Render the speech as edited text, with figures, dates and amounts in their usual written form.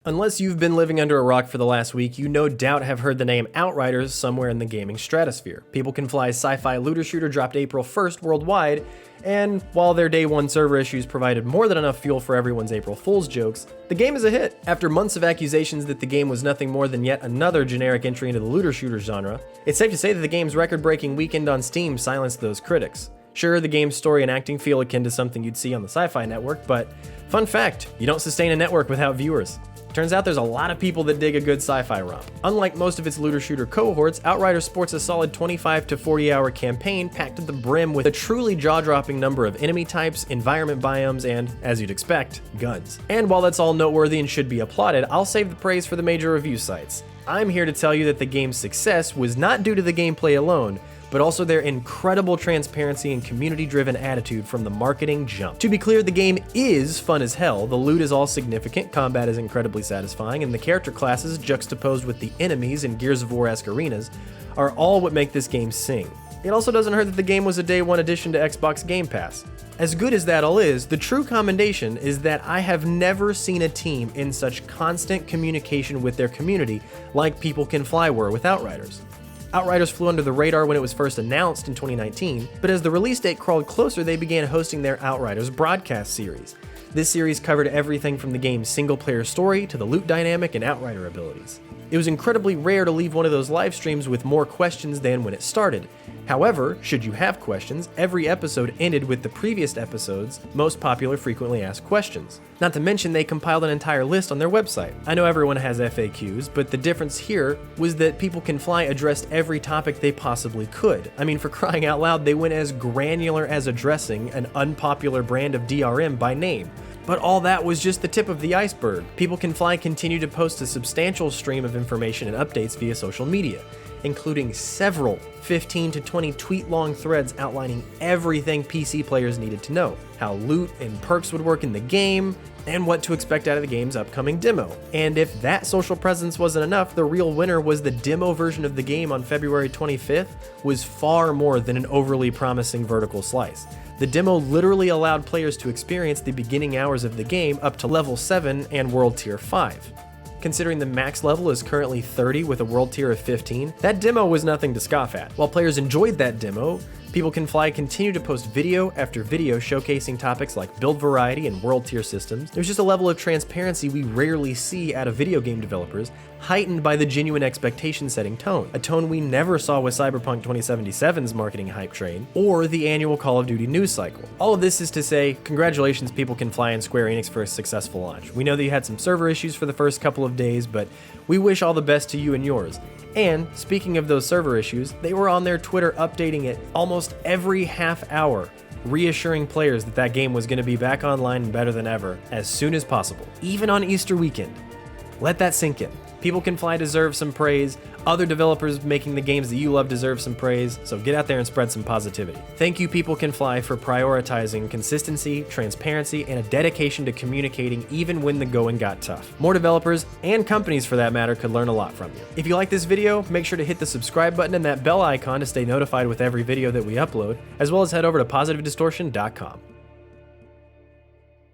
Unless you've been living under a rock for the last week, you no doubt have heard the name Outriders somewhere in the gaming stratosphere. People Can Fly's sci-fi looter shooter dropped April 1st worldwide, and while their day one server issues provided more than enough fuel for everyone's April Fool's jokes, the game is a hit. After months of accusations that the game was nothing more than yet another generic entry into the looter shooter genre, it's safe to say that the game's record-breaking weekend on Steam silenced those critics. Sure, the game's story and acting feel akin to something you'd see on the Sci-Fi Network, but fun fact, you don't sustain a network without viewers. Turns out there's a lot of people that dig a good sci-fi romp. Unlike most of its looter shooter cohorts, Outriders sports a solid 25 to 40 hour campaign packed to the brim with a truly jaw-dropping number of enemy types, environment biomes, and, as you'd expect, guns. And while that's all noteworthy and should be applauded, I'll save the praise for the major review sites. I'm here to tell you that the game's success was not due to the gameplay alone, but also their incredible transparency and community-driven attitude from the marketing jump. To be clear, the game is fun as hell, the loot is all significant, combat is incredibly satisfying, and the character classes, juxtaposed with the enemies in Gears of War-esque arenas, are all what make this game sing. It also doesn't hurt that the game was a day one addition to Xbox Game Pass. As good as that all is, the true commendation is that I have never seen a team in such constant communication with their community like People Can Fly were with Outriders. Outriders flew under the radar when it was first announced in 2019, but as the release date crawled closer, they began hosting their Outriders broadcast series. This series covered everything from the game's single-player story to the loot dynamic and Outrider abilities. It was incredibly rare to leave one of those live streams with more questions than when it started. However, should you have questions, every episode ended with the previous episode's most popular frequently asked questions. Not to mention they compiled an entire list on their website. I know everyone has FAQs, but the difference here was that People Can Fly addressed every topic they possibly could. I mean, for crying out loud, they went as granular as addressing an unpopular brand of DRM by name. But all that was just the tip of the iceberg. People Can Fly continued to post a substantial stream of information and updates via social media, including several 15 to 20 tweet-long threads outlining everything PC players needed to know, how loot and perks would work in the game, and what to expect out of the game's upcoming demo. And if that social presence wasn't enough, the real winner was the demo version of the game on February 25th was far more than an overly promising vertical slice. The demo literally allowed players to experience the beginning hours of the game up to level 7 and world tier 5. Considering the max level is currently 30 with a world tier of 15, that demo was nothing to scoff at. While players enjoyed that demo, People Can Fly continued to post video after video showcasing topics like build variety and world tier systems. There's just a level of transparency we rarely see out of video game developers, heightened by the genuine expectation-setting tone, a tone we never saw with Cyberpunk 2077's marketing hype train, or the annual Call of Duty news cycle. All of this is to say, congratulations People Can Fly and Square Enix for a successful launch. We know that you had some server issues for the first couple of days, but we wish all the best to you and yours. And, speaking of those server issues, they were on their Twitter updating it almost every half hour, reassuring players that that game was going to be back online and better than ever as soon as possible, even on Easter weekend. Let that sink in. People Can Fly deserve some praise, other developers making the games that you love deserve some praise, so get out there and spread some positivity. Thank you People Can Fly for prioritizing consistency, transparency, and a dedication to communicating even when the going got tough. More developers, and companies for that matter, could learn a lot from you. If you like this video, make sure to hit the subscribe button and that bell icon to stay notified with every video that we upload, as well as head over to positivedistortion.com.